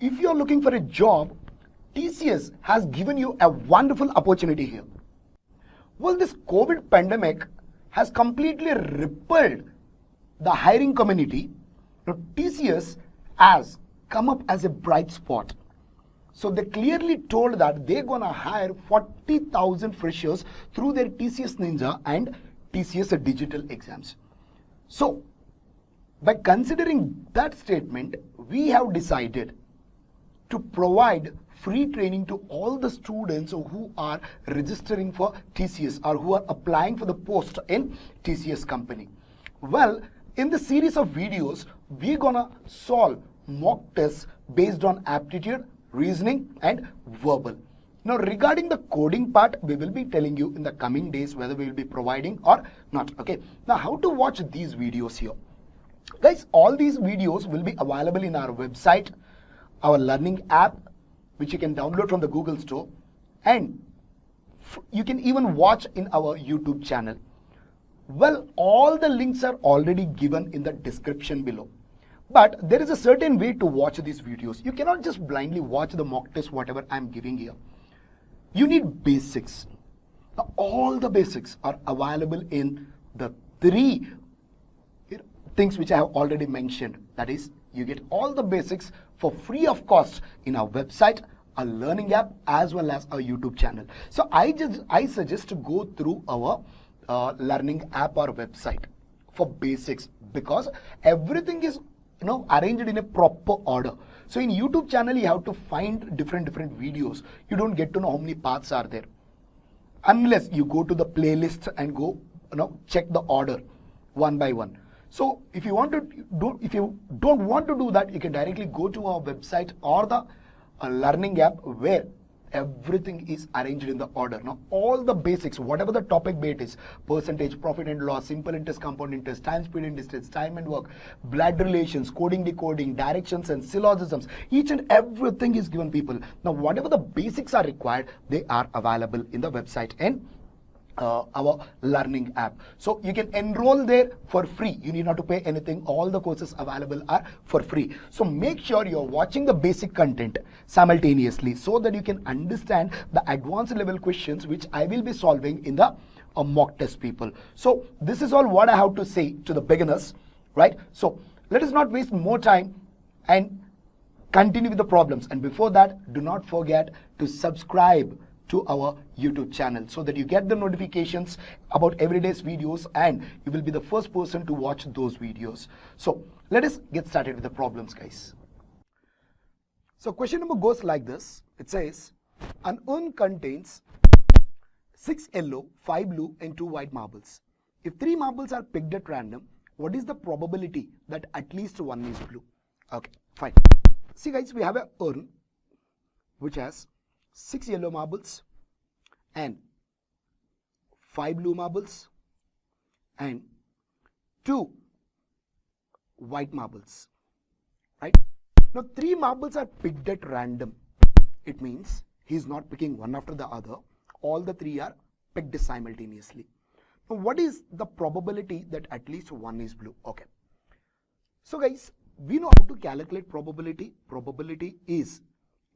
if you're looking for a job, TCS has given you a wonderful opportunity here. Well, this COVID pandemic has completely rippled the hiring community. Now, TCS has come up as a bright spot. So they clearly told that they're gonna hire 40,000 freshers through their TCS Ninja and TCS Digital exams. So by considering that statement, we have decided to provide free training to all the students who are registering for TCS or who are applying for the post in TCS company. Well, in the series of videos, we're gonna solve mock tests based on aptitude, reasoning and verbal. Now regarding the coding part, we will be telling you in the coming days whether we will be providing or not. Okay, now how to watch these videos here. Guys, all these videos will be available in our website, our learning app, which you can download from the Google Store, and you can even watch in our YouTube channel. Well, all the links are already given in the description below. But there is a certain way to watch these videos. You cannot just blindly watch the mock test, whatever I'm giving here. You need basics. Now, all the basics are available in the 3 things which I have already mentioned. That is, you get all the basics for free of cost in our website, our learning app, as well as our YouTube channel. So I suggest to go through our learning app or website for basics, because everything is arranged in a proper order. So in YouTube channel, you have to find different videos. You don't get to know how many paths are there unless you go to the playlist and go check the order one by one. So if you don't want to do that, you can directly go to our website or the learning app, where everything is arranged in the order. Now all the basics, whatever the topic be it is, percentage, profit and loss, simple interest, compound interest, time, speed and distance, time and work, blood relations, coding, decoding, directions and syllogisms, each and everything is given people. Now whatever the basics are required, they are available in the website and our learning app. So you can enroll there for free. You need not to pay anything. All the courses available are for free. So make sure you're watching the basic content simultaneously so that you can understand the advanced level questions which I will be solving in the mock test people. So this is all what I have to say to the beginners, right? So let us not waste more time and continue with the problems. And before that, do not forget to subscribe to our YouTube channel so that you get the notifications about everyday's videos and you will be the first person to watch those videos. So let us get started with the problems, guys. So question number goes like this. It says, an urn contains 6 yellow, 5 blue and 2 white marbles. If 3 marbles are picked at random, what is the probability that at least one is blue? Okay, fine. See guys, we have an urn which has 6 yellow marbles and 5 blue marbles and 2 white marbles, right? Now 3 marbles are picked at random. It means he's not picking one after the other. All the 3 are picked simultaneously. Now what is the probability that at least one is blue? Okay. So guys, we know how to calculate probability. Probability is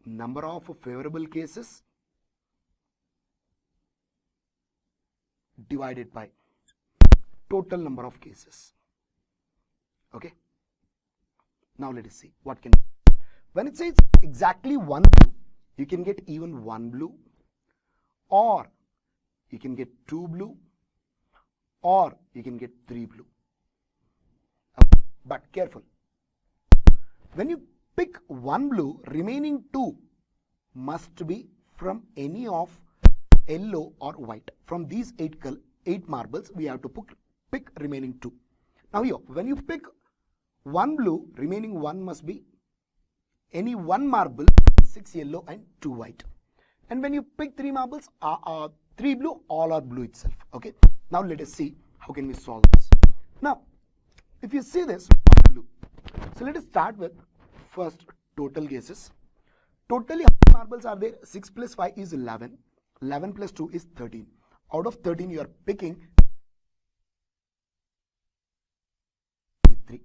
number of favorable cases divided by total number of cases. Okay. Now let us see what can. When it says exactly one blue, you can get even 1 blue, or you can get 2 blue, or you can get 3 blue. But careful. When you pick 1 blue, remaining 2 must be from any of yellow or white. From these 8 marbles, we have to pick remaining 2. Now here, when you pick 1 blue, remaining 1 must be any 1 marble, 6 yellow and 2 white. And when you pick 3 marbles, 3 blue, all are blue itself. Okay. Now let us see how can we solve this. Now, if you see this blue, so let us start with first total cases. Totally how many marbles are there? 6 plus 5 is 11. 11 plus 2 is 13. Out of 13 you are picking 3.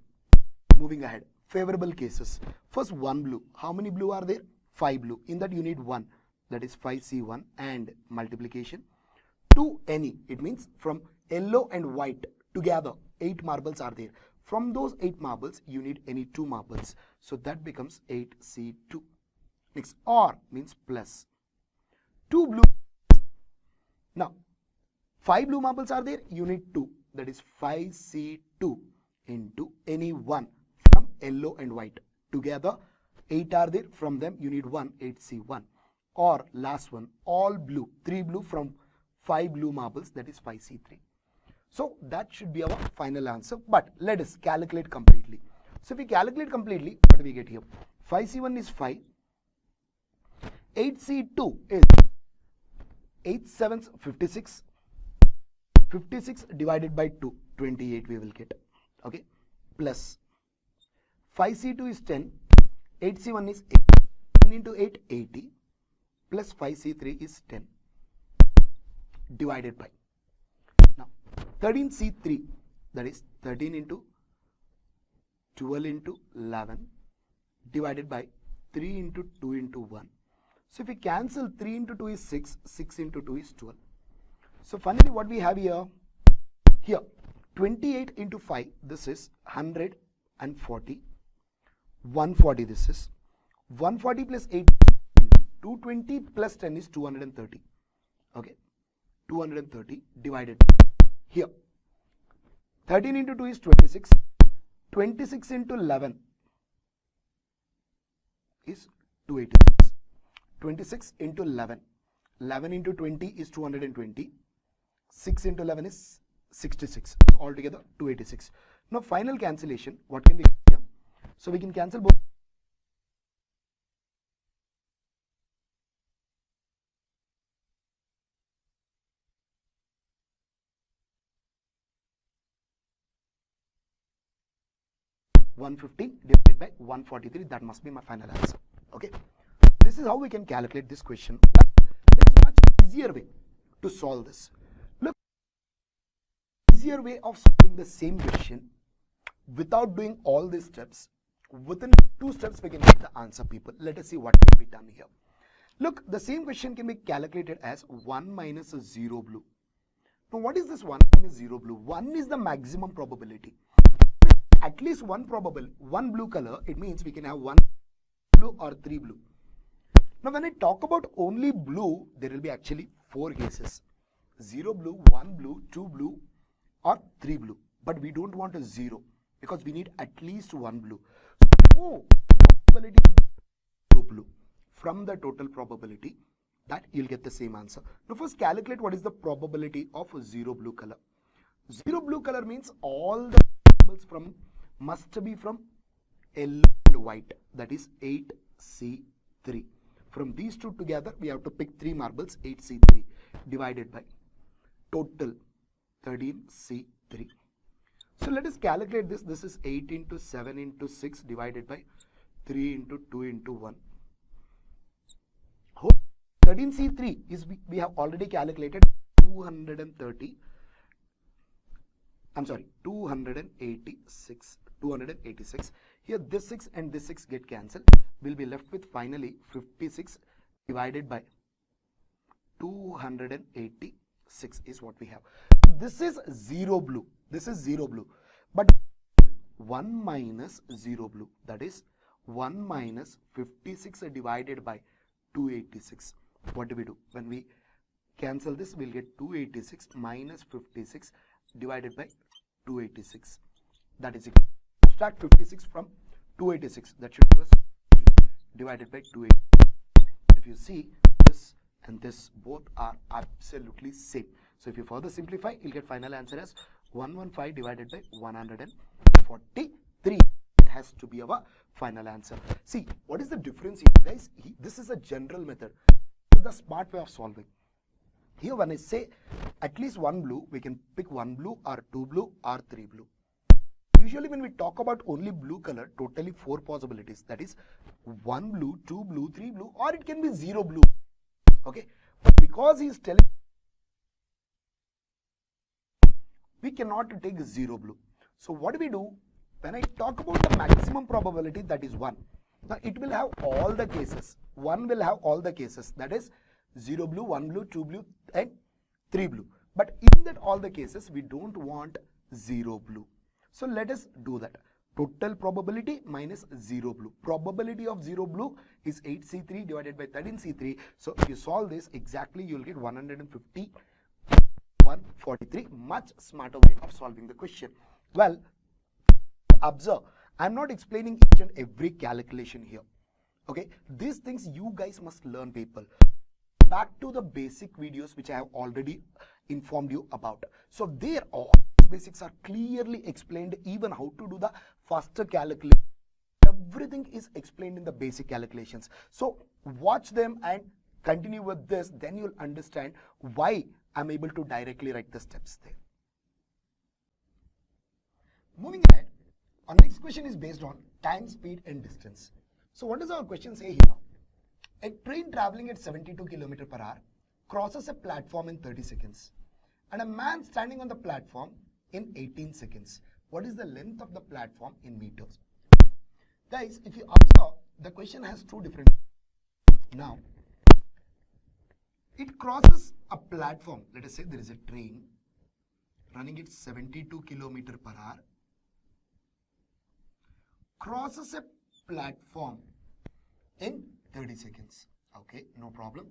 Moving ahead. favorable cases. First, 1 blue. How many blue are there? 5 blue. In that you need 1. That is 5C1 and multiplication. 2 any. It means from yellow and white together 8 marbles are there. From those 8 marbles you need any 2 marbles. So that becomes 8C2. Next, or means plus. 2 blue. Now 5 blue marbles are there. You need 2. That is 5C2 into any 1 from yellow and white. Together 8 are there. From them you need 1. 8C1. Or last one, all blue. 3 blue from 5 blue marbles. That is 5C3. So that should be our final answer. But let us calculate completely. So if we calculate completely, what do we get here? 5C1 is 5. 8C2 is 8 sevens 56. 56 divided by 2, 28 we will get. Okay. Plus 5C2 is 10. 8C1 is 8. 10 into 8, 80. Plus 5C3 is 10. Divided by. Now 13C3, that is 13 into 12 into 11 divided by 3 into 2 into 1. So if we cancel, 3 into 2 is 6, 6 into 2 is 12. So finally what we have here, 28 into 5, this is 140, 140 this is, 140 plus 8 is 220 plus 10 is 230, okay, 230 divided here, 13 into 2 is 26, 26 into 11 is 286, 26 into 11, 11 into 20 is 220, 6 into 11 is 66, so altogether 286. Now final cancellation, what can we get here? So we can cancel both. $150 divided by 143, that must be my final answer. Okay, this is how we can calculate this question. There is a much easier way to solve this. Look, easier way of solving the same question without doing all these steps. Within 2 steps we can get the answer, people. Let us see what can be done here. Look, the same question can be calculated as 1 minus 0 blue. Now what is this 1 minus 0 blue? 1 is the maximum probability. At least one blue color, it means we can have 1 blue or 3 blue. Now when I talk about only blue, there will be actually 4 cases. 0 blue, 1 blue, 2 blue or 3 blue. But we don't want a 0 because we need at least 1 blue. So remove probability of blue from the total probability, that you'll get the same answer. Now first calculate what is the probability of 0 blue color. 0 blue color means all the marbles from must be from yellow and white, that is 8C3. From these two together we have to pick 3 marbles, 8C3 divided by total 13C3. So let us calculate this. This is 8 into 7 into 6 divided by 3 into 2 into 1. 13C3 is, we have already calculated 230. I'm sorry, 286. Here this 6 and this 6 get cancelled. We'll be left with finally 56 divided by 286 is what we have. This is 0 blue. This is 0 blue. But 1 minus 0 blue, that is 1 minus 56 divided by 286. What do we do? When we cancel this, we'll get 286 minus 56 divided by 286. That is equal. Subtract 56 from 286. That should give us 50 divided by 286. If you see, this and this both are absolutely same. So if you further simplify, you'll get final answer as 115 divided by 143. It has to be our final answer. See, what is the difference here, guys? This is a general method. This is the smart way of solving. Here when I say at least 1 blue, we can pick 1 blue or 2 blue or 3 blue. Usually when we talk about only blue color, totally 4 possibilities. That is 1 blue, 2 blue, 3 blue, or it can be 0 blue. Okay, but because he is telling, we cannot take 0 blue. So what do? when I talk about the maximum probability, that is 1. Now it will have all the cases. 1 will have all the cases, that is 0 blue, 1 blue, 2 blue and 3 blue. But in that all the cases, we don't want 0 blue. So let us do that. Total probability minus 0 blue. Probability of 0 blue is 8C3 divided by 13C3. So if you solve this exactly, you will get 150, 143. Much smarter way of solving the question. Well, observe, I'm not explaining each and every calculation here. Okay, these things you guys must learn, people. Back to the basic videos which I have already informed you about. So there all basics are clearly explained, even how to do the faster calculation. Everything is explained in the basic calculations. So watch them and continue with this, then you'll understand why I'm able to directly write the steps there. Moving ahead, our next question is based on time, speed and distance. So what does our question say here? A train traveling at 72 km per hour crosses a platform in 30 seconds and a man standing on the platform in 18 seconds. What is the length of the platform in meters? Guys, if you observe, the question has two different. Now, it crosses a platform. Let us say there is a train running at 72 km per hour, crosses a platform in 30 seconds. Okay, no problem.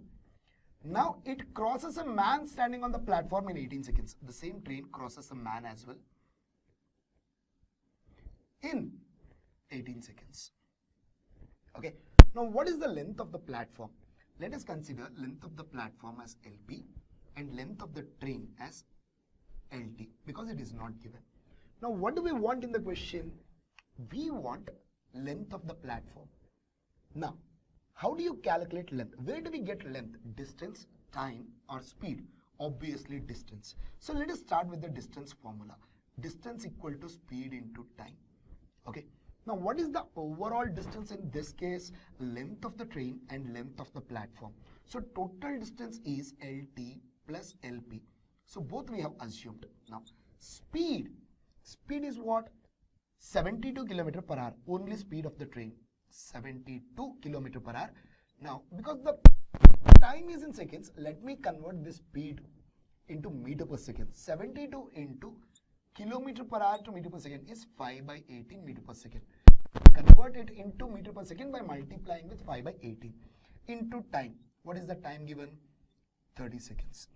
Now it crosses a man standing on the platform in 18 seconds. The same train crosses a man as well in 18 seconds. Okay, now what is the length of the platform? Let us consider length of the platform as LP and length of the train as LT, because it is not given. Now what do we want in the question? We want length of the platform. Now, how do you calculate length? Where do we get length? Distance, time or speed? Obviously distance. So let us start with the distance formula. Distance equal to speed into time. Okay. Now what is the overall distance in this case? Length of the train and length of the platform. So total distance is LT plus LP. So both we have assumed. Now speed. Speed is what? 72 km per hour. Only speed of the train. 72 km per hour. Now because the time is in seconds, let me convert this speed into meter per second. 72 into kilometer per hour to meter per second is 5 by 18 meter per second. Convert it into meter per second by multiplying with 5 by 18 into time. What is the time given? 30 seconds.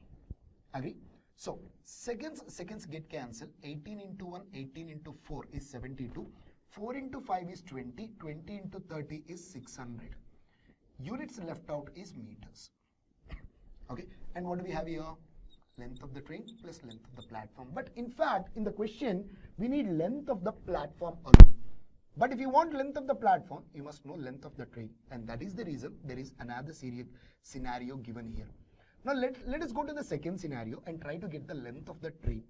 Agree? So seconds get cancelled. 18 into 1, 18 into 4 is 72. 4 into 5 is 20. 20 into 30 is 600. Units left out is meters. Okay, and what do we have here? Length of the train plus length of the platform. But in fact, in the question, we need length of the platform alone. But if you want length of the platform, you must know length of the train. And that is the reason there is another scenario given here. Now let us go to the second scenario and try to get the length of the train.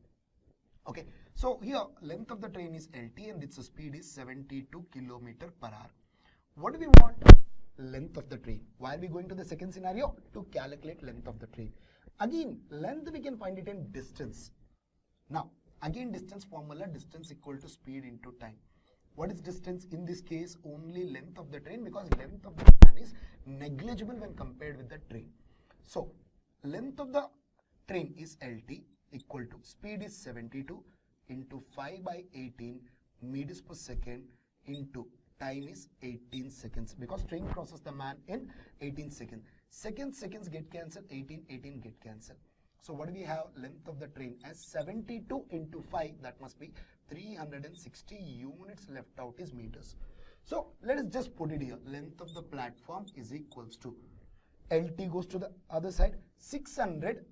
Okay, so here length of the train is LT and its speed is 72 km per hour. What do we want? Length of the train. Why are we going to the second scenario? To calculate length of the train. Again, length we can find it in distance. Now, again distance formula, distance equal to speed into time. What is distance? In this case, only length of the train, because length of the man is negligible when compared with the train. So, length of the train is LT equal to speed is 72 into 5 by 18 meters per second into time is 18 seconds, because train crosses the man in 18 seconds. Seconds get cancelled, 18 get cancelled. So what do we have? Length of the train as 72 into 5, that must be 360 units, left out is meters. So let us just put it here. Length of the platform is equals to LT goes to the other side, 600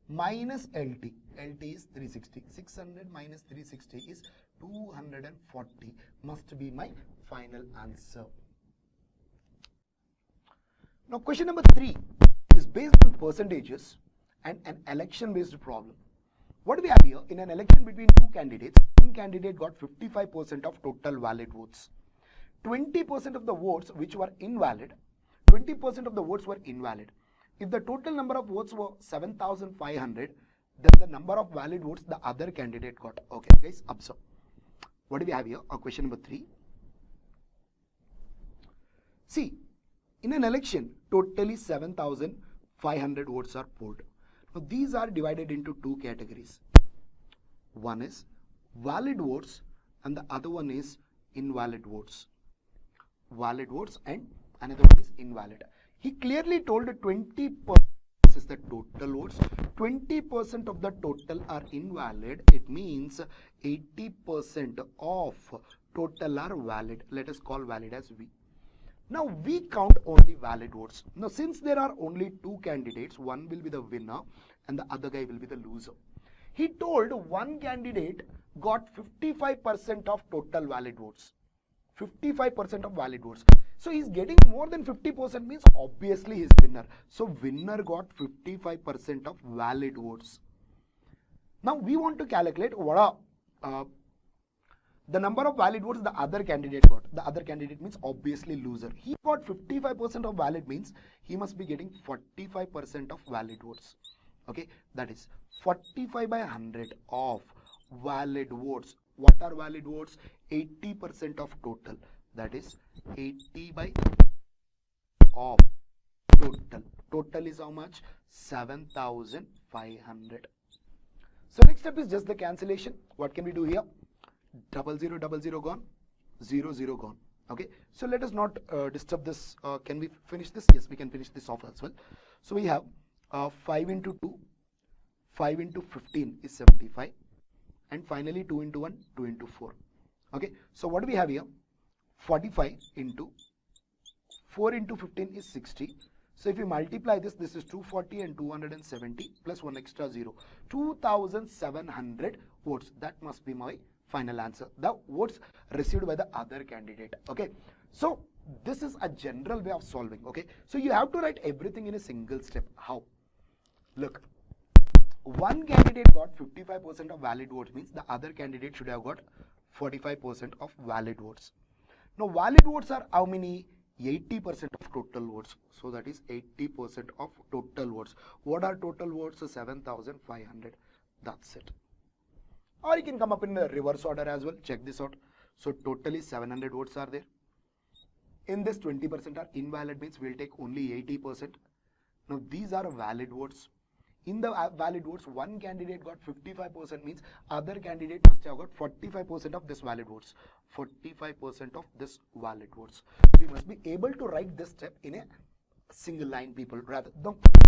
minus LT. LT is 360. 600 minus 360 is 240. Must be my final answer. Now question number 3 is based on percentages and an election based problem. What do we have here? In an election between two candidates, one candidate got 55% of total valid votes. 20% of the votes which were invalid, 20% of the votes were invalid. If the total number of votes were 7,500, then the number of valid votes the other candidate got. Okay guys, observe. what do we have here? Question number 3. See, in an election, totally 7,500 votes are polled. Now, these are divided into 2 categories. One is valid votes and the other one is invalid votes. Valid votes and another one is invalid. He clearly told 20% is the total votes. 20% of the total are invalid. It means 80% of total are valid. Let us call valid as V. Now we count only valid votes. Now since there are only 2 candidates, one will be the winner and the other guy will be the loser. He told one candidate got 55% of total valid votes. 55% of valid votes. So he's getting more than 50% means obviously he's winner. So winner got 55% of valid votes. Now we want to calculate what are the number of valid votes the other candidate got. The other candidate means obviously loser. He got 55% of valid means he must be getting 45% of valid votes. Okay, that is 45 by 100 of valid votes. What are valid votes? 80% of total. That is 80 by of total. Total is how much? 7,500. So next step is just the cancellation. What can we do here? 00 gone, 00 gone. Okay, so let us not disturb this. Can we finish this? Yes, we can finish this off as well. So we have 5 into 2, 5 into 15 is 75, and finally 2 into 1, 2 into 4. Okay, so what do we have here? 45 into 4 into 15 is 60. So if you multiply this, this is 240 and 270 plus 1 extra 0. 2,700 votes. That must be my final answer. The votes received by the other candidate. Okay, so this is a general way of solving. Okay, so you have to write everything in a single step. How? Look, one candidate got 55% of valid votes means the other candidate should have got 45% of valid votes. Now valid votes are how many? 80% of total votes. So that is 80% of total votes. What are total votes? 7,500. That's it. Or you can come up in the reverse order as well. Check this out. So totally 700 votes are there. In this 20% are invalid means we'll take only 80%. Now these are valid votes. In the valid votes, one candidate got 55% means other candidate must have got 45% of this valid votes. 45% of this valid votes. So you must be able to write this step in a single line, people. Rather,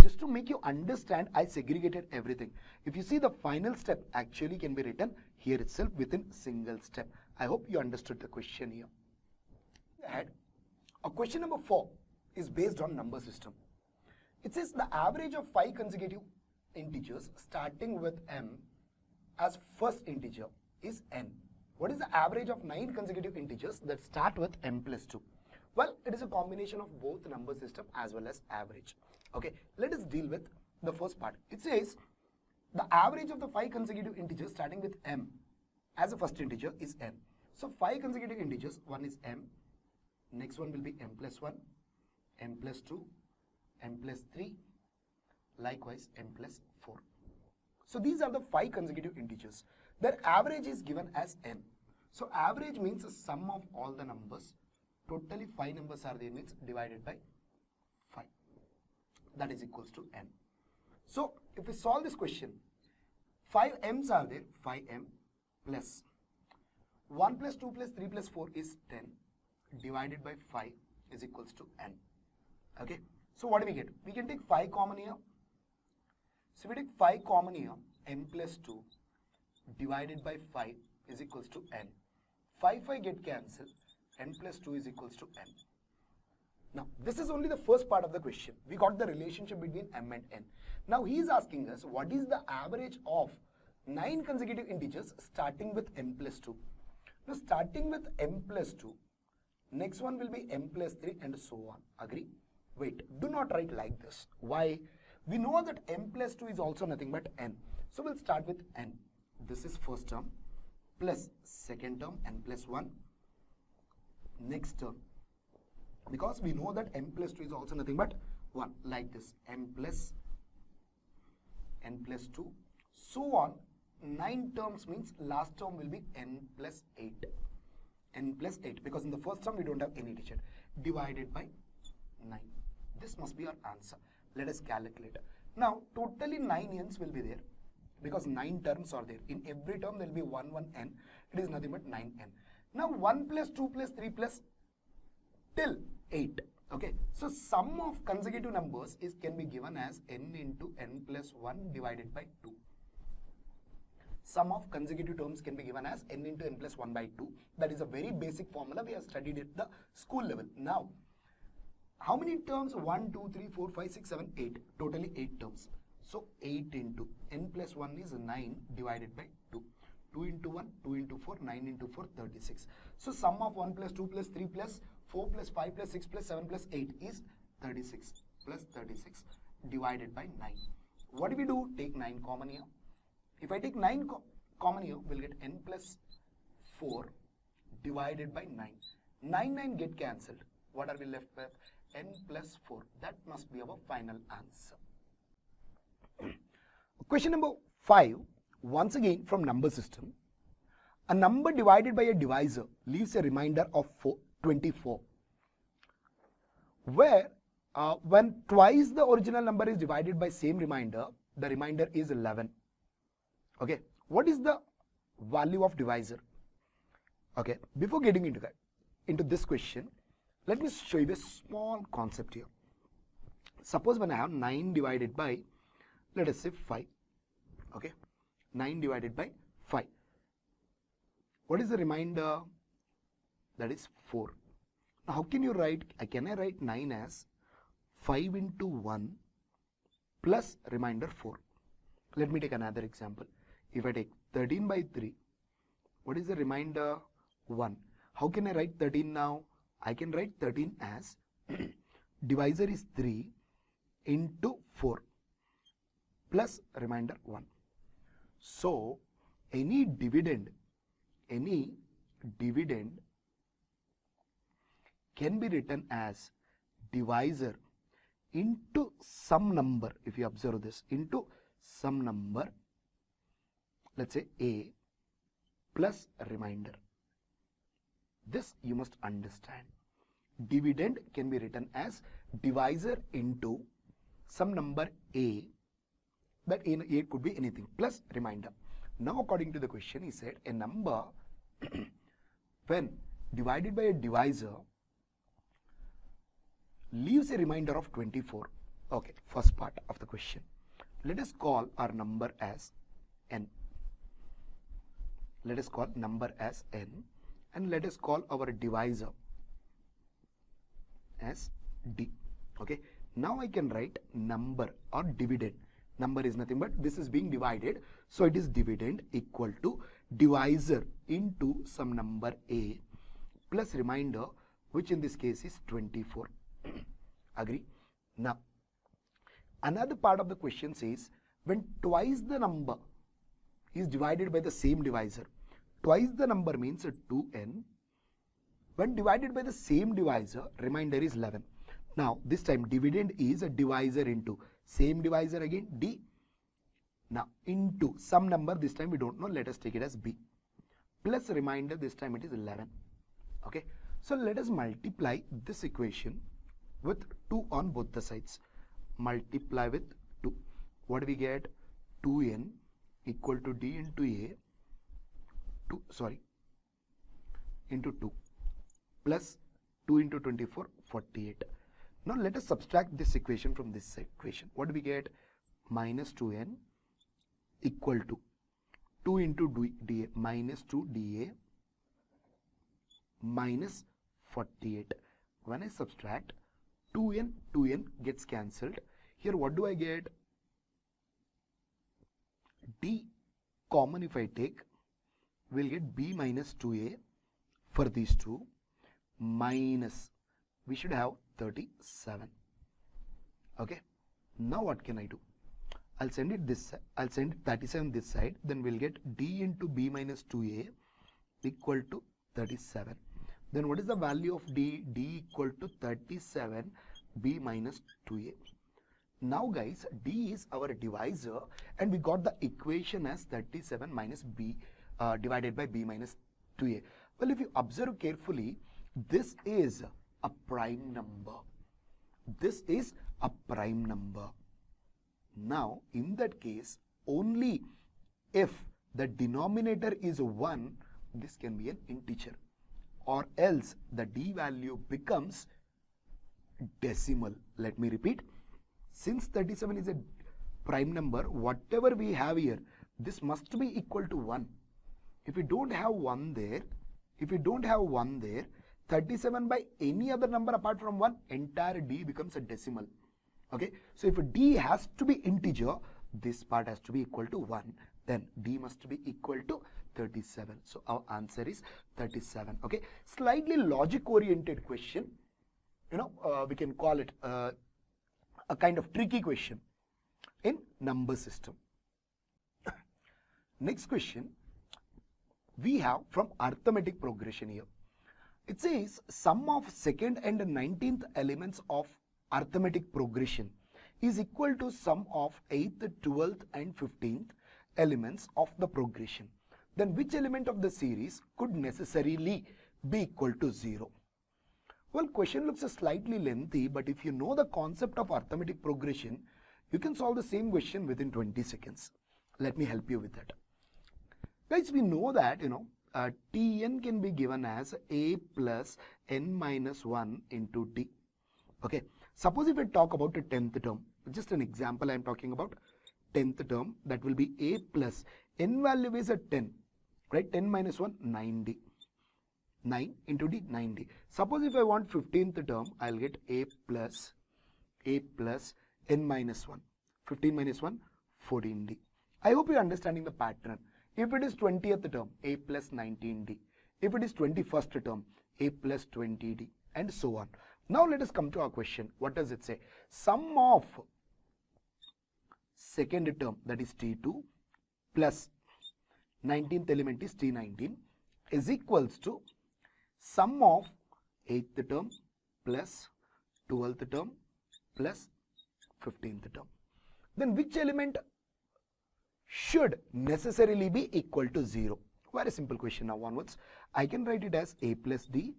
just to make you understand, I segregated everything. If you see, the final step actually can be written here itself within single step. I hope you understood the question here. Ahead. Question number 4 is based on number system. It says the average of 5 consecutive integers starting with m as first integer is n. What is the average of 9 consecutive integers that start with m plus 2? Well, it is a combination of both number system as well as average. Okay, let us deal with the first part. It says the average of the 5 consecutive integers starting with m as a first integer is n. So 5 consecutive integers, one is m, next one will be m plus 1, m plus 2, m plus 3, likewise m plus 4. So these are the 5 consecutive integers. Their average is given as n. So average means the sum of all the numbers. Totally 5 numbers are there means divided by 5. That is equals to n. So if we solve this question, 5 m's are there, 5m plus 1 plus 2 plus 3 plus 4 is 10 divided by 5 is equals to n. Okay. So what do we get? We can take 5 common here. So we take 5 common here, m plus 2 divided by 5 is equals to n. 5 get cancelled, n plus 2 is equals to n. Now this is only the first part of the question. We got the relationship between m and n. Now he is asking us what is the average of 9 consecutive integers starting with m plus 2. Now starting with m plus 2, next one will be m plus 3 and so on. Agree? Wait, do not write like this. Why? We know that m plus 2 is also nothing but n. So we'll start with n. This is first term plus second term n plus 1. Next term. Because we know that m plus 2 is also nothing but 1. Like this. N plus 2. So on. 9 terms means last term will be n plus 8. N plus 8, because in the first term we don't have any digit, divided by 9. This must be our answer. Let us calculate. Now totally 9 n's will be there, because 9 terms are there. In every term there will be 1 n. It is nothing but 9n. Now 1 plus 2 plus 3 plus till 8. Okay, so sum of consecutive numbers can be given as n into n plus 1 divided by 2. Sum of consecutive terms can be given as n into n plus 1 by 2. That is a very basic formula we have studied at the school level. Now, how many terms? 1, 2, 3, 4, 5, 6, 7, 8. Totally 8 terms. So 8 into n plus 1 is 9 divided by 2. 2 into 1, 2 into 4, 9 into 4, 36. So sum of 1 plus 2 plus 3 plus 4 plus 5 plus 6 plus 7 plus 8 is 36 plus 36 divided by 9. What do we do? Take 9 common here. If I take 9 common here, we'll get n plus 4 divided by 9. 9 get cancelled. What are we left with? N plus 4. That must be our final answer. Question number 5. Once again from number system. A number divided by a divisor leaves a remainder of 24. Where when twice the original number is divided by same remainder, the remainder is 11. Okay, what is the value of divisor? Okay, before getting into this question, let me show you a small concept here. Suppose when I have 9 divided by, let us say 5. Okay, 9 divided by 5. What is the remainder? That is 4. Now how can you write? Can I write 9 as 5 into 1 plus remainder 4? Let me take another example. If I take 13 by 3, what is the remainder? 1. How can I write 13 now? I can write 13 as divisor is 3 into 4 plus remainder 1. So any dividend can be written as divisor into some number. If you observe this, into some number, let's say a plus remainder. This you must understand. Dividend can be written as divisor into some number a, that a could be anything, plus remainder. Now according to the question, he said a number when divided by a divisor leaves a remainder of 24. Okay, first part of the question. Let us call our number as n. Let us call number as n, and let us call our divisor as d. Okay, now I can write number or dividend. Number is nothing but this is being divided, so it is dividend equal to divisor into some number a plus remainder, which in this case is 24. Agree? Now another part of the question says when twice the number is divided by the same divisor. Twice the number means 2n. When divided by the same divisor, remainder is 11. Now this time dividend is a divisor into same divisor again d. Now into some number, this time we don't know, let us take it as b, plus remainder, this time it is 11. Okay, so let us multiply this equation with 2 on both the sides. Multiply with 2. What do we get? 2n equal to d into a, into 2 plus 2 into 24, 48. Now let us subtract this equation from this equation. What do we get? Minus 2n equal to 2 into dA minus 2 dA minus 48. When I subtract, 2n gets cancelled. Here what do I get? D common if I take, we'll get b minus 2a for these two, minus, we should have 37. Okay, now what can I do? I'll send it this side, I'll send 37 this side, then we'll get d into b minus 2a equal to 37. Then what is the value of d? D equal to 37 b minus 2a. Now guys, D is our divisor and we got the equation as 37 minus B divided by B minus 2A. Well, if you observe carefully, this is a prime number. This is a prime number. Now, in that case, only if the denominator is 1, this can be an integer, or else the D value becomes decimal. Let me repeat. Since 37 is a prime number, whatever we have here, this must be equal to 1. If we don't have 1 there, 37 by any other number apart from 1, entire D becomes a decimal. Okay, so if a D has to be integer, this part has to be equal to 1, then D must be equal to 37. So our answer is 37. Okay, slightly logic oriented question. We can call it a kind of tricky question in number system. Next question we have from arithmetic progression here. It says sum of second and 19th elements of arithmetic progression is equal to sum of 8th, 12th and 15th elements of the progression. Then which element of the series could necessarily be equal to 0? Well, question looks slightly lengthy, but if you know the concept of arithmetic progression, you can solve the same question within 20 seconds. Let me help you with that. Guys, we know that, Tn can be given as a plus n minus 1 into t. Okay, suppose if I talk about a 10th term, just an example I am talking about 10th term, that will be a plus n value is a 10, right? 10 minus 1, 90. 9 into d, 90. Suppose if I want 15th term, I'll get a plus n minus 1. 15 minus 1, 14d. I hope you're understanding the pattern. If it is 20th term, a plus 19d. If it is 21st term, a plus 20d, and so on. Now let us come to our question. What does it say? Sum of second term, that is t2, plus 19th element is t19, is equals to sum of 8th term plus 12th term plus 15th term. Then which element should necessarily be equal to 0? Very simple question now onwards. I can write it as a plus d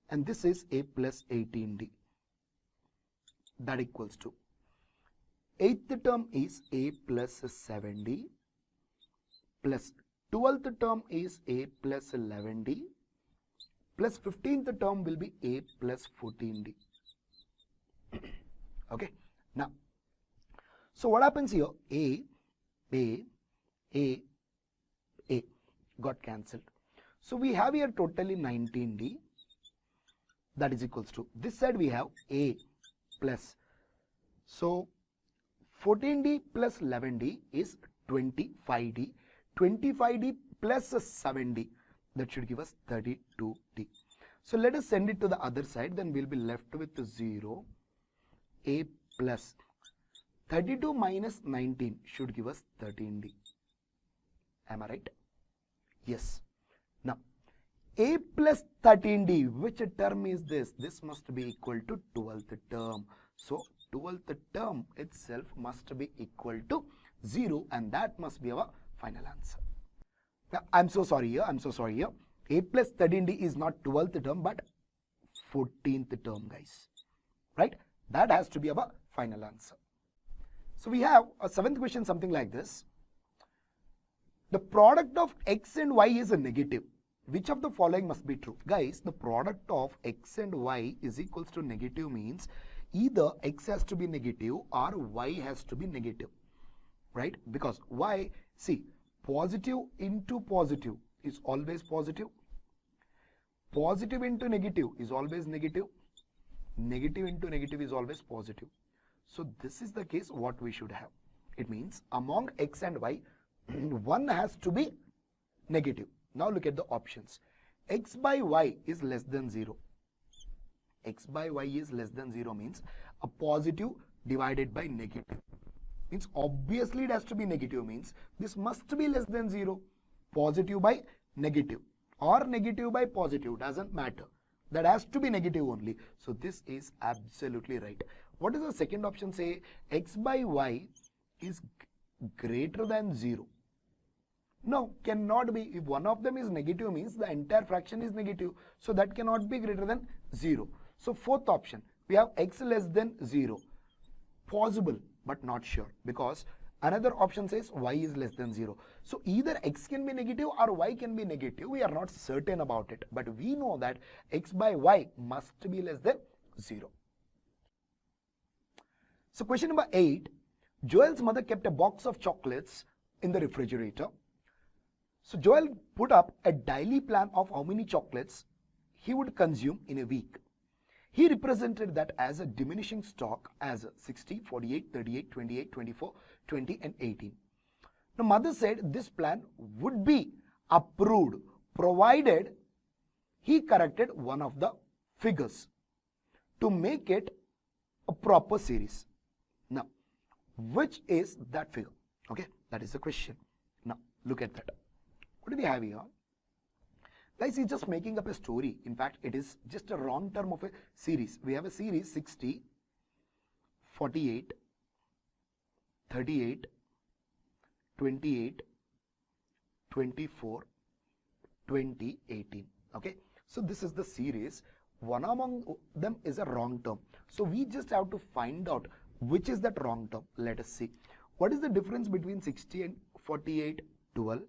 and this is a plus 18d. That equals to 8th term is a plus 7d plus 12th term is a plus 11d plus 15th term will be a plus 14d. Okay, now, so what happens here? A got cancelled. So we have here totally 19d, that is equals to, this side we have a plus, so 14d plus 11d is 25d, 25d plus 7d, that should give us 32d. So let us send it to the other side, then we'll be left with 0, a plus 32 minus 19 should give us 13d. Am I right? Yes. Now, a plus 13d, which term is this? This must be equal to 12th term. So, 12th term itself must be equal to 0 and that must be our final answer. Now, I'm so sorry here. A plus 13d is not 12th term but 14th term, guys. Right? That has to be our final answer. So we have a 7th question something like this. The product of x and y is a negative. Which of the following must be true? Guys, the product of x and y is equals to negative means either x has to be negative or y has to be negative. Right? Because y, see, positive into positive is always positive. Positive into negative is always negative. Negative into negative is always positive. So this is the case what we should have. It means among x and y, one has to be negative. Now look at the options. X by y is less than 0. X by y is less than 0 means a positive divided by negative. Means obviously it has to be negative, means this must be less than 0. Positive by negative or negative by positive, doesn't matter. That has to be negative only. So this is absolutely right. What does the second option say? X by y is greater than 0. No, cannot be. If one of them is negative means the entire fraction is negative. So that cannot be greater than 0. So fourth option, we have x less than 0. Possible but not sure, because another option says y is less than 0. So either x can be negative or y can be negative. We are not certain about it, but we know that x by y must be less than 0. So question number 8, Joel's mother kept a box of chocolates in the refrigerator. So Joel put up a daily plan of how many chocolates he would consume in a week. He represented that as a diminishing stock as 60, 48, 38, 28, 24, 20 and 18. Now mother said this plan would be approved provided he corrected one of the figures to make it a proper series. Now, which is that figure? Okay, that is the question. Now, look at that. What do we have here? Guys, he's just making up a story. In fact, it is just a wrong term of a series. We have a series 60, 48, 38, 28, 24, 20, 18. Okay, so this is the series. One among them is a wrong term. So we just have to find out which is that wrong term. Let us see. What is the difference between 60 and 48? 12.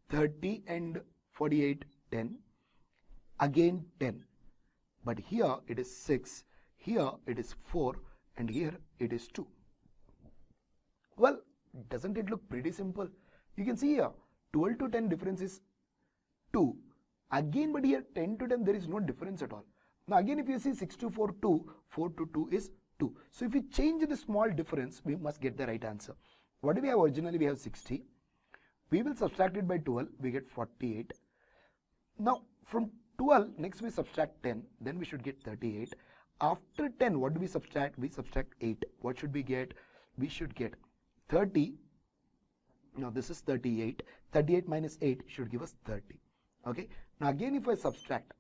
30 and 48, 10. Again 10. But here it is 6. Here it is 4. And here it is 2. Well, doesn't it look pretty simple? You can see here 12 to 10 difference is 2. Again, but here 10 to 10 there is no difference at all. Now again, if you see 6 to 4, 2. 4 to 2 is 2. So if we change the small difference, we must get the right answer. What do we have originally? We have 60. We will subtract it by 12. We get 48. Now from 12, next we subtract 10. Then we should get 38. After 10, what do we subtract? We subtract 8. What should we get? We should get 30. Now this is 38. 38 minus 8 should give us 30. Okay. Now again, if I subtract,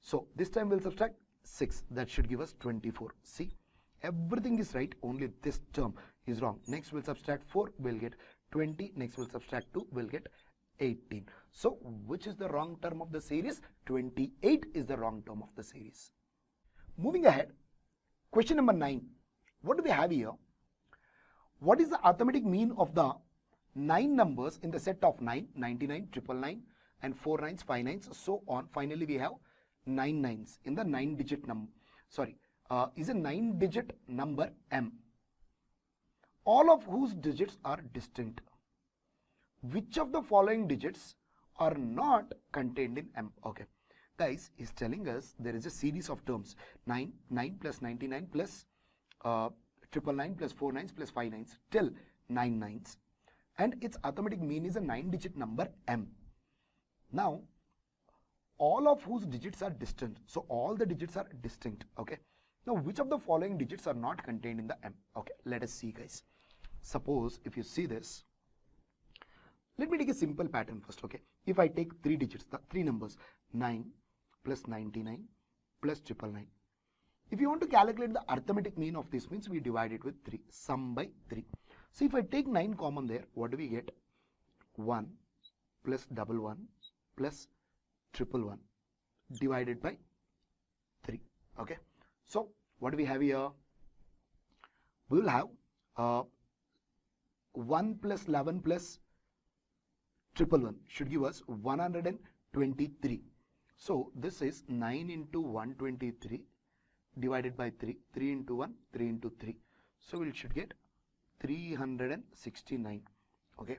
so this time we'll subtract 6. That should give us 24. See, everything is right. Only this term is wrong. Next we'll subtract 4. We'll get 20. Next we'll subtract 2. We'll get 18. So which is the wrong term of the series? 28 is the wrong term of the series. Moving ahead, question number 9. What do we have here? What is the arithmetic mean of the 9 numbers in the set of 9, 99, 999 and 4 nines, 5 nines, so on? Finally, we have 9 nines in the 9-digit number. Is a 9-digit number M, all of whose digits are distinct. Which of the following digits are not contained in M? Okay, guys, he's telling us there is a series of terms: 9, 9 plus 99 plus 999 plus 4 nines plus 5 nines till 9 nines, and its arithmetic mean is a 9-digit number M. Now, all of whose digits are distinct. So all the digits are distinct. Okay. Now, which of the following digits are not contained in the M? Okay, let us see, guys. Suppose if you see this, let me take a simple pattern first. Okay, if I take 3 digits, the 3 numbers, 9 plus 99 plus 999. If you want to calculate the arithmetic mean of this, means we divide it with 3, sum by 3. So if I take 9 common there, what do we get? 1 plus 11 plus 111 divided by 3. Okay, so what do we have here? We will have 1 plus 11 plus 111 should give us 123. So this is 9 into 123 divided by 3. 3 into 1, 3 into 3. So we should get 369. Okay,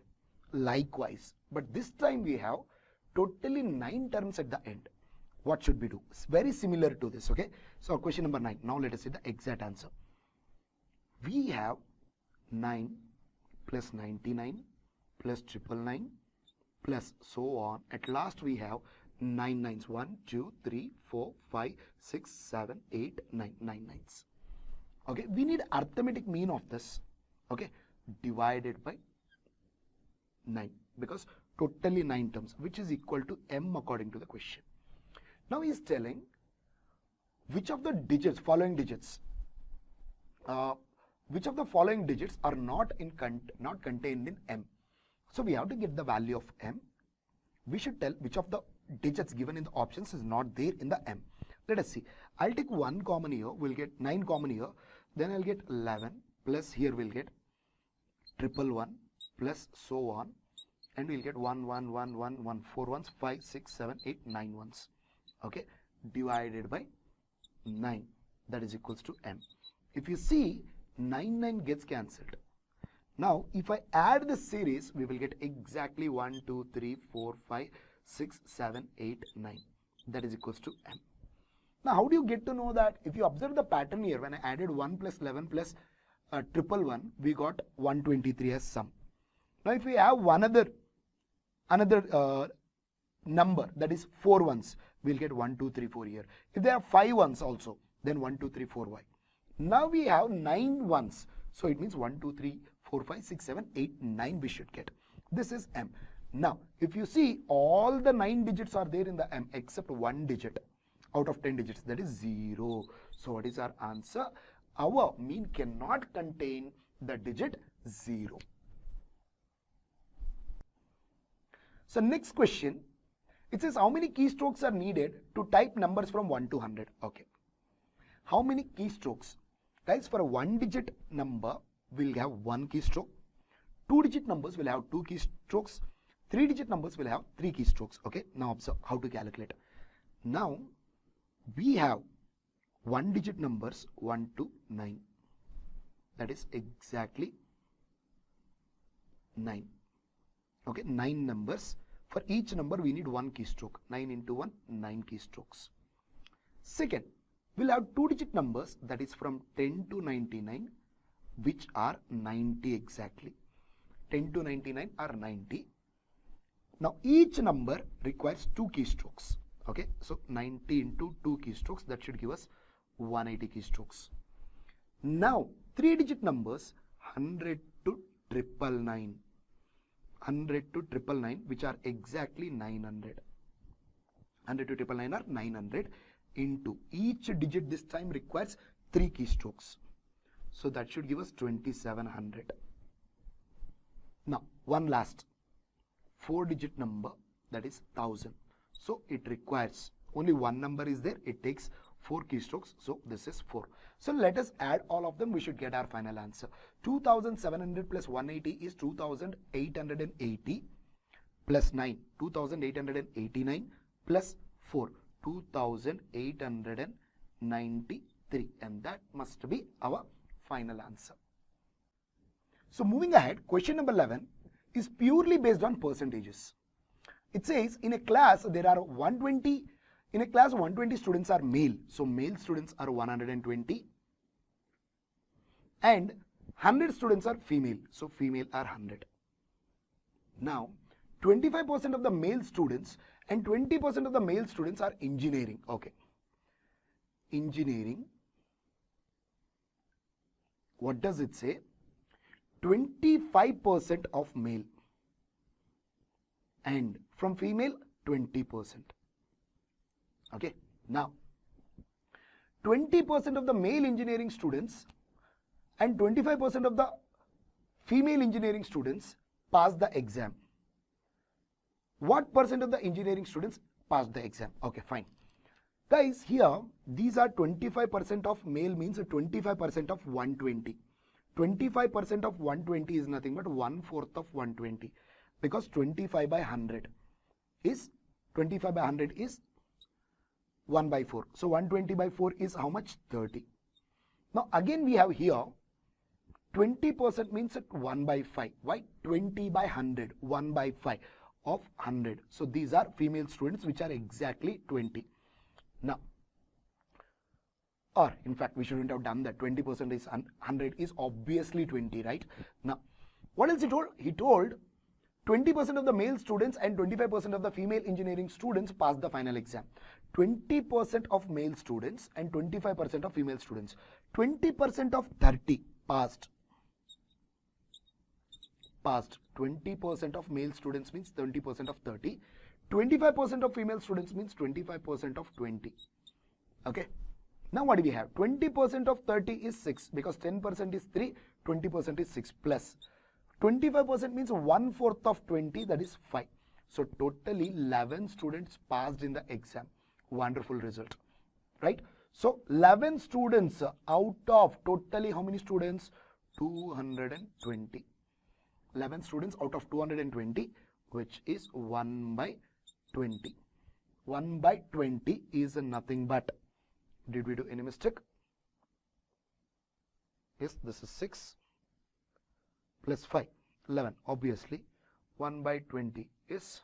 likewise, but this time we have totally 9 terms at the end. What should we do? It's very similar to this. Okay, so question number 9. Now let us see the exact answer. We have 9 plus 99 plus 999 plus so on. At last we have 9 nines. 1, 2, 3, 4, 5, 6, 7, 8, 9. 9 nines. Okay, we need arithmetic mean of this. Okay, divided by 9, because totally 9 terms, which is equal to M according to the question. Now he is telling which of the digits, following digits, which of the following digits are not contained in M? So we have to get the value of M. We should tell which of the digits given in the options is not there in the M. Let us see. I'll take 1 common here. We'll get 9 common here. Then I'll get 11 plus here we'll get 111 plus so on. And we'll get 1, 1, 1, 1, 1, 4 ones, 5, 6, 7, 8, 9 ones. Okay. Divided by 9. That is equals to M. If you see, 9, 9 gets cancelled. Now, if I add the series, we will get exactly 1, 2, 3, 4, 5, 6, 7, 8, 9. That is equals to M. Now, how do you get to know that? If you observe the pattern here, when I added 1 plus 11 plus 111, we got 123 as sum. Now, if we have another number, that is 4 ones, we'll get 1, 2, 3, 4 here. If there are 5 ones also, then 1, 2, 3, 4, y. Now we have 9 ones. So it means 1, 2, 3, 4, 5, 6, 7, 8, 9 we should get. This is M. Now, if you see, all the 9 digits are there in the M except 1 digit out of 10 digits, that is 0. So what is our answer? Our mean cannot contain the digit 0. So next question, it says how many keystrokes are needed to type numbers from 1 to 100? Okay. How many keystrokes? Guys, for a 1-digit number, we'll have 1 keystroke. 2-digit numbers will have 2 keystrokes. 3-digit numbers will have 3 keystrokes. Okay. Now observe how to calculate. Now we have 1-digit numbers 1 to 9. That is exactly 9. Okay. 9 numbers. For each number, we need 1 keystroke. 9 into 1, 9 keystrokes. Second, we'll have 2-digit numbers, that is from 10 to 99, which are 90 exactly. 10 to 99 are 90. Now, each number requires 2 keystrokes. Okay, so 90 into 2 keystrokes, that should give us 180 keystrokes. Now, 3-digit numbers, 100 to 999. 100 to 999, which are exactly 900. 100 to 999 are 900 into each digit this time requires 3 keystrokes. So that should give us 2700. Now, one last 4-digit number, that is 1000. So it requires only one number is there. It takes 4 keystrokes. So this is 4. So let us add all of them. We should get our final answer. 2700 plus 180 is 2880 plus 9. 2889 plus 4. 2893. And that must be our final answer. So moving ahead, question number 11 is purely based on percentages. It says in a class there are 120. In a class 120 students are male. So male students are 120. And 100 students are female. So female are 100. Now 25% of the male students and 20% of the male students are engineering. Okay. Engineering. What does it say? 25% of male. And from female, 20%. Okay. Now, 20% of the male engineering students and 25% of the female engineering students pass the exam. What percent of the engineering students pass the exam? Okay, fine. Guys, here, these are 25% of male means 25% of 120. 25% of 120 is nothing but 1/4 of 120. Because 25 by 100 is 1 by 4. So 120 by 4 is how much? 30. Now again we have here 20% means 1 by 5. Why? 20 by 100, 1 by 5 of 100. So these are female students which are exactly 20. Now, or in fact we shouldn't have done that. 20% is 100 is obviously 20, right? Now, what else he told? He told 20% of the male students and 25% of the female engineering students pass the final exam. 20% of male students and 25% of female students. 20% of 30 passed. 20% of male students means 20% of 30. 25% of female students means 25% of 20. Okay. Now what do we have? 20% of 30 is 6 because 10% is 3, 20% is 6 plus 25% means 1/4 of 20, that is 5. So totally 11 students passed in the exam. Wonderful result, right? So 11 students out of totally how many students? 220. 11 students out of 220, which is 1 by 20. 1 by 20 is nothing but, did we do any mistake? Yes, this is 6 plus 5, 11. Obviously, 1 by 20 is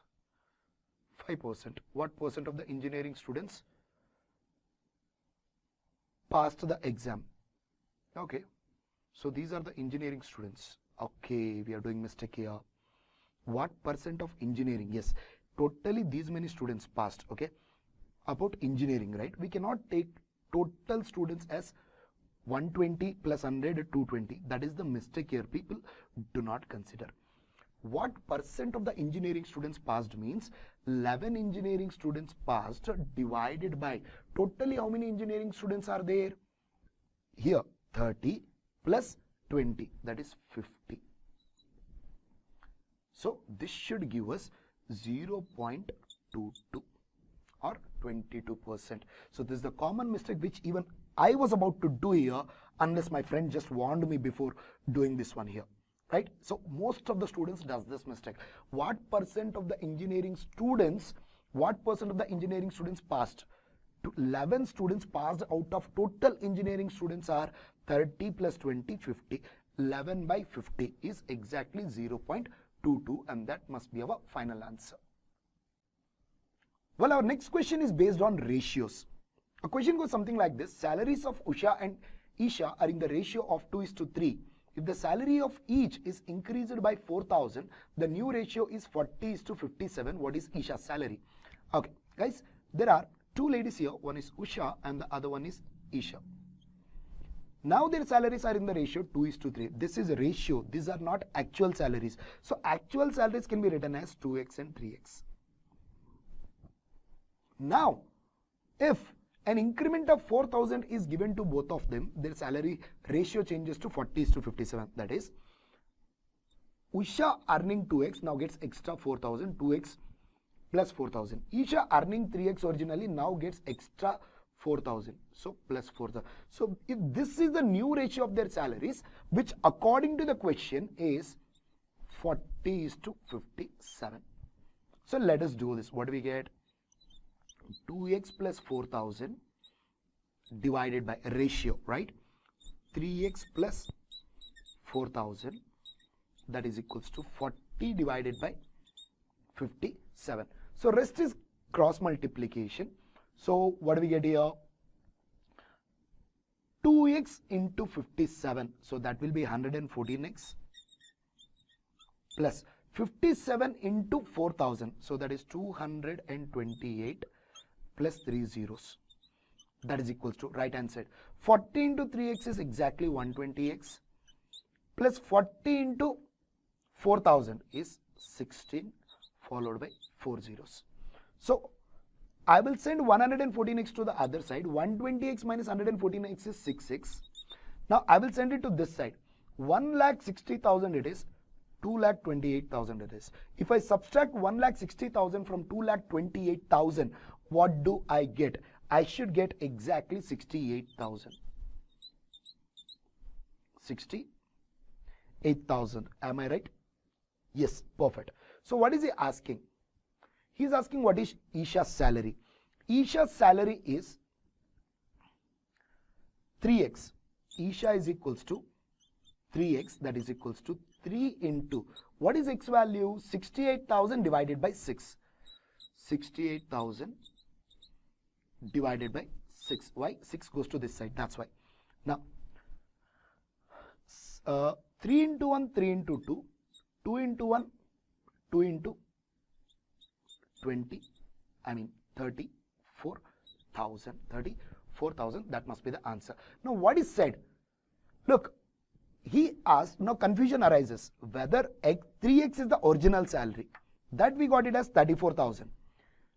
5%. What percent of the engineering students passed the exam? Okay, so these are the engineering students. Okay, we are doing mistake here. What percent of engineering? Yes, totally these many students passed. Okay, about engineering, right? We cannot take total students as 120 plus 100 220. That is the mistake here. People do not consider. What percent of the engineering students passed means 11 engineering students passed divided by totally how many engineering students are there? Here 30 plus 20, that is 50. So this should give us 0.22 or 22%. So this is the common mistake which even I was about to do here, unless my friend just warned me before doing this one here, right? So most of the students does this mistake. What percent of the engineering students, passed? 11 students passed out of total engineering students are 30 plus 20, 50. 11 by 50 is exactly 0.22, and that must be our final answer. Well, our next question is based on ratios. A question goes something like this. Salaries of Usha and Isha are in the ratio of 2:3. If the salary of each is increased by 4,000, the new ratio is 40:57. What is Isha's salary? Okay, guys, there are two ladies here. One is Usha and the other one is Isha. Now their salaries are in the ratio 2:3. This is a ratio. These are not actual salaries. So actual salaries can be written as 2x and 3x. Now, if an increment of 4,000 is given to both of them, their salary ratio changes to 40:57. That is, Usha earning 2x now gets extra 4,000, 2x plus 4,000. Isha earning 3x originally now gets extra 4,000. So plus 4,000. So if this is the new ratio of their salaries, which according to the question is 40:57. So let us do this. What do we get? 2x plus 4,000 divided by a ratio, right? 3x plus 4,000, that is equals to 40 divided by 57. So rest is cross multiplication. So what do we get here? 2x into 57. So that will be 114x plus 57 into 4,000. So that is 228 plus 3 zeros. That is equals to right hand side. 40 into 3x is exactly 120x plus 40 into 4,000 is 16 followed by 4 zeros. So I will send 114x to the other side. 120x minus 114x is 6x. Now I will send it to this side. 1,60,000 it is. 2,28,000 it is. If I subtract 1,60,000 from 2,28,000, what do I get? I should get exactly 68,000. 68,000. Am I right? Yes, perfect. So what is he asking? He is asking what is Isha's salary. Isha's salary is 3x. Isha is equals to 3x, that is equals to 3 into, what is x value? 68,000 divided by 6. 68,000 divided by 6. Why? 6 goes to this side, that's why. Now, 3 into 1, 3 into 2. 2 into 1, 2 into 20. I mean 34,000. 34,000, that must be the answer. Now, what is said? Look, he asked, now confusion arises whether 3x is the original salary. That we got it as 34,000.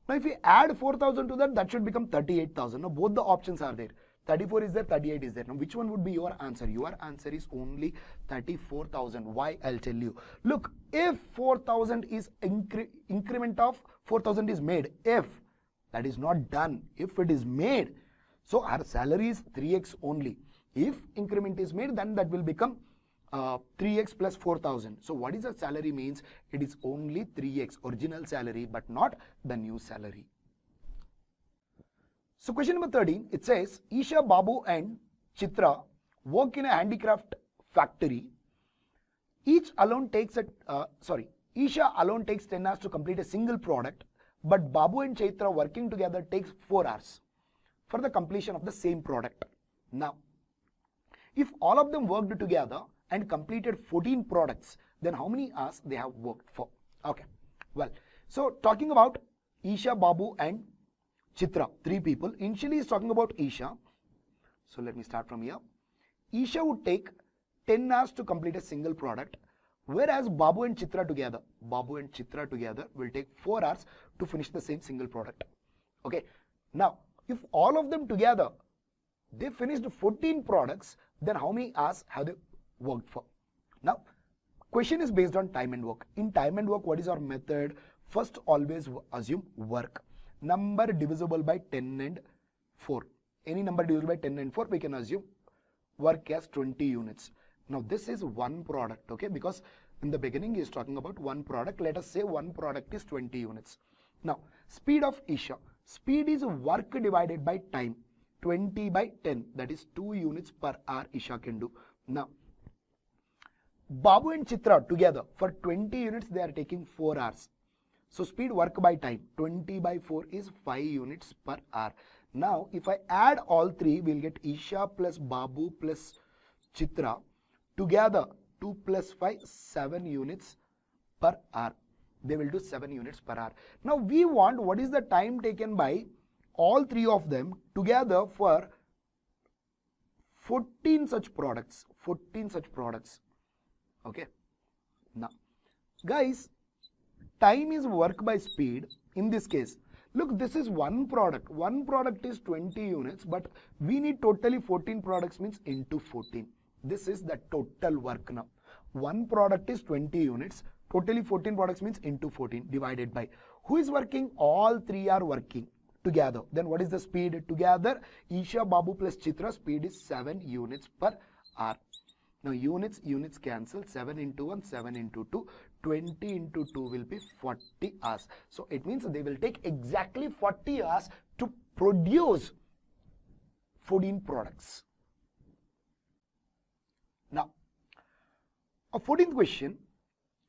Now if we add 4,000 to that, that should become 38,000. Now both the options are there. 34 is there, 38 is there. Now, which one would be your answer? Your answer is only 34,000. Why? I'll tell you. Look, if 4,000 is increment of 4,000 is made, if that is not done, if it is made, so our salary is 3x only. If increment is made, then that will become 3x plus 4,000. So what is the salary means? It is only 3x original salary, but not the new salary. So question number 13, it says, Isha, Babu and Chitra work in a handicraft factory. Isha alone takes 10 hours to complete a single product, but Babu and Chaitra working together takes 4 hours for the completion of the same product. Now, if all of them worked together and completed 14 products, then how many hours they have worked for? Okay, well, so talking about Isha, Babu and Chitra, 3 people. Initially is talking about Isha. So let me start from here. Isha would take 10 hours to complete a single product, whereas Babu and Chitra together will take 4 hours to finish the same single product. Okay, now if all of them together they finished 14 products, then how many hours have they worked for? Now, question is based on time and work. In time and work, what is our method? First, always assume work. Number divisible by 10 and 4. Any number divisible by 10 and 4, we can assume work as 20 units. Now, this is one product, okay? Because in the beginning, he is talking about one product. Let us say one product is 20 units. Now, speed of Isha. Speed is work divided by time. 20 by 10, that is 2 units per hour Isha can do. Now, Babu and Chitra together for 20 units, they are taking 4 hours. So speed work by time, 20 by 4 is 5 units per hour. Now, if I add all 3, we'll get Isha plus Babu plus Chitra together, 2 plus 5, 7 units per hour. They will do 7 units per hour. Now, we want what is the time taken by all 3 of them together for 14 such products. 14 such products. Okay. Now, guys, time is work by speed. In this case, look, this is one product. One product is 20 units, but we need totally 14 products, means into 14. This is the total work now. One product is 20 units. Totally 14 products means into 14 divided by. Who is working? All 3 are working together. Then what is the speed? Together, Isha, Babu plus Chitra, speed is 7 units per hour. Now units cancel. 7 into 1, 7 into 2. 20 into 2 will be 40 hours. So it means they will take exactly 40 hours to produce 14 products. Now, a 14th question.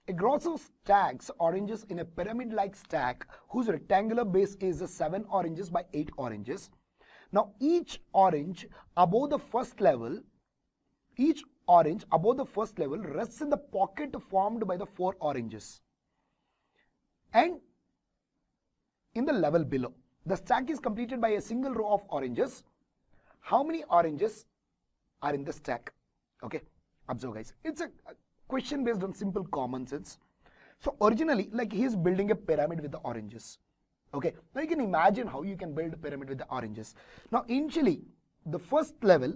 A grosser stacks oranges in a pyramid-like stack whose rectangular base is 7 oranges by 8 oranges. Now each orange above the first level rests in the pocket formed by the 4 oranges. And in the level below, the stack is completed by a single row of oranges. How many oranges are in the stack? Okay, observe guys. It's a question based on simple common sense. So originally, like he is building a pyramid with the oranges. Okay, now you can imagine how you can build a pyramid with the oranges. Now initially, the first level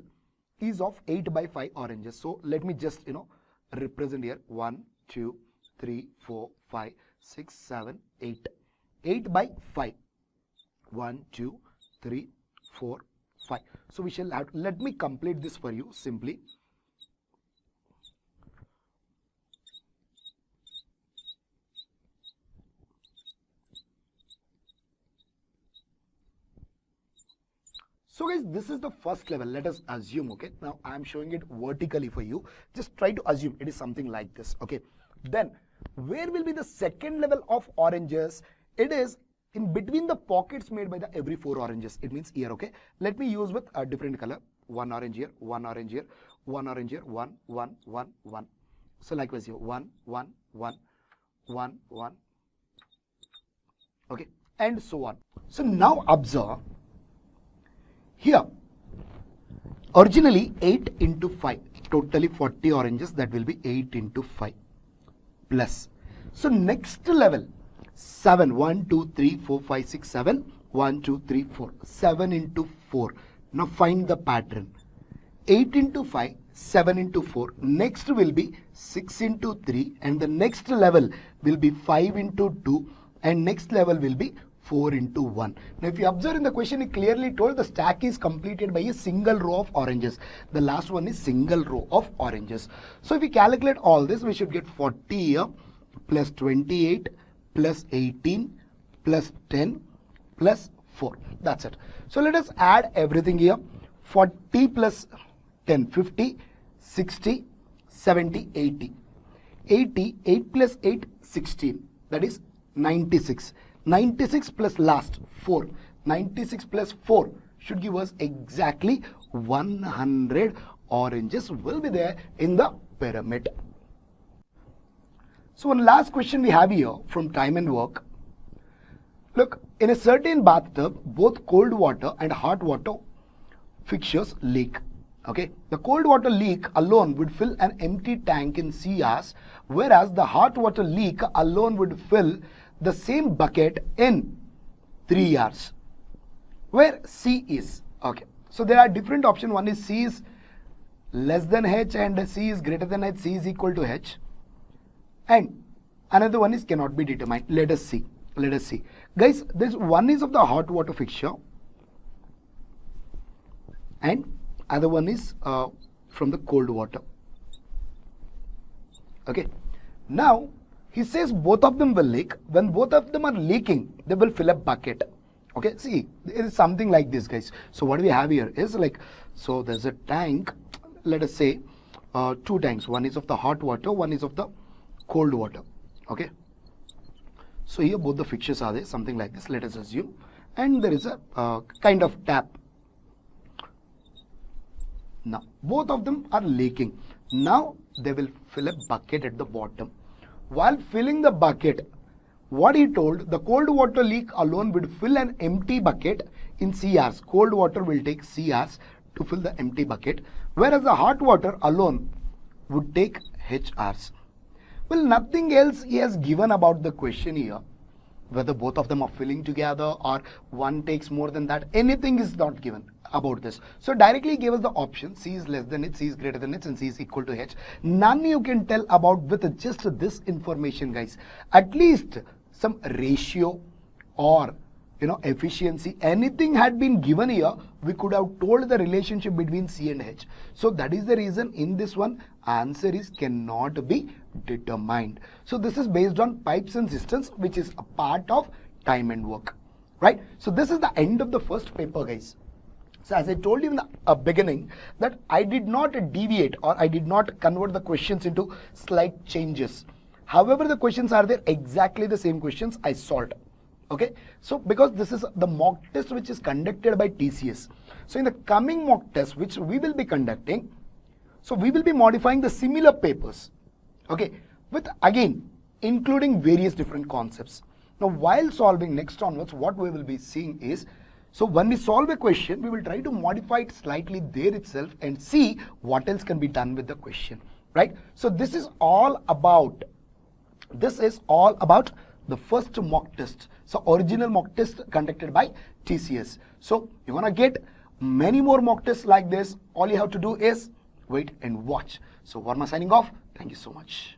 is of 8 by 5 oranges. So let me just, represent here 1, 2, 3, 4, 5, 6, 7, 8. 8 by 5. 1, 2, 3, 4, 5. So we shall have, let me complete this for you simply. So guys, this is the first level. Let us assume, okay. Now I am showing it vertically for you. Just try to assume it is something like this, okay. Then where will be the second level of oranges? It is in between the pockets made by the every 4 oranges. It means here, okay. Let me use with a different color. 1 orange here, 1 orange here, 1 orange here, 1, 1, 1, 1. So likewise here, 1, 1, 1, 1, 1. Okay, and so on. So now observe. Here, originally 8 into 5, totally 40 oranges, that will be 8 into 5 plus. So next level, 7, 1, 2, 3, 4, 5, 6, 7, 1, 2, 3, 4, 7 into 4, Now find the pattern. 8 into 5, 7 into 4. Next will be 6 into 3, and the next level will be 5 into 2, and next level will be 4 into 1. Now if you observe in the question, it clearly told the stack is completed by a single row of oranges. The last one is single row of oranges. So if we calculate all this, we should get 40 here plus 28 plus 18 plus 10 plus 4. That's it. So let us add everything here. 40 plus 10, 50, 60, 70, 80. 80, 8 plus 8, 16. That is 96. 96 plus last 4. 96 plus 4 should give us exactly 100 oranges will be there in the pyramid. So one last question we have here from time and work. Look, in a certain bathtub, both cold water and hot water fixtures leak. Okay, the cold water leak alone would fill an empty tank in C hours, whereas the hot water leak alone would fill the same bucket in 3 hours, where C is. Okay, so there are different options. One is C is less than H and C is greater than H, C is equal to H. And another one is cannot be determined. Let us see. Let us see. Guys, this one is of the hot water fixture and other one is from the cold water. Okay. Now, he says both of them will leak. When both of them are leaking, they will fill a bucket. Okay. See, it is something like this, guys. So what we have here is like, so there's a tank, let us say 2 tanks. One is of the hot water, one is of the cold water. Okay. So here both the fixtures are there, something like this, let us assume. And there is a kind of tap. Now, both of them are leaking. Now, they will fill a bucket at the bottom. While filling the bucket, what he told, the cold water leak alone would fill an empty bucket in C hours. Cold water will take C hours to fill the empty bucket, whereas the hot water alone would take H hours. Well, nothing else he has given about the question here, whether both of them are filling together or one takes more than that. Anything is not given about this. So directly he gave us the option C is less than H, C is greater than H, and C is equal to H. None you can tell about with just this information, guys. At least some ratio or efficiency, anything had been given here, we could have told the relationship between C and H. So that is the reason in this one answer is cannot be determined. So this is based on pipes and systems, which is a part of time and work, right? So this is the end of the first paper, guys. So as I told you in the beginning that I did not deviate or I did not convert the questions into slight changes. However, the questions are there exactly the same questions I solved. Okay, so because this is the mock test which is conducted by TCS. So in the coming mock test which we will be conducting, so we will be modifying the similar papers, okay, with again including various different concepts. Now while solving next onwards, what we will be seeing is, so when we solve a question, we will try to modify it slightly there itself and see what else can be done with the question, right? So this is all about the first mock test. So original mock test conducted by TCS. So you want to get many more mock tests like this. All you have to do is wait and watch. So Varma signing off. Thank you so much.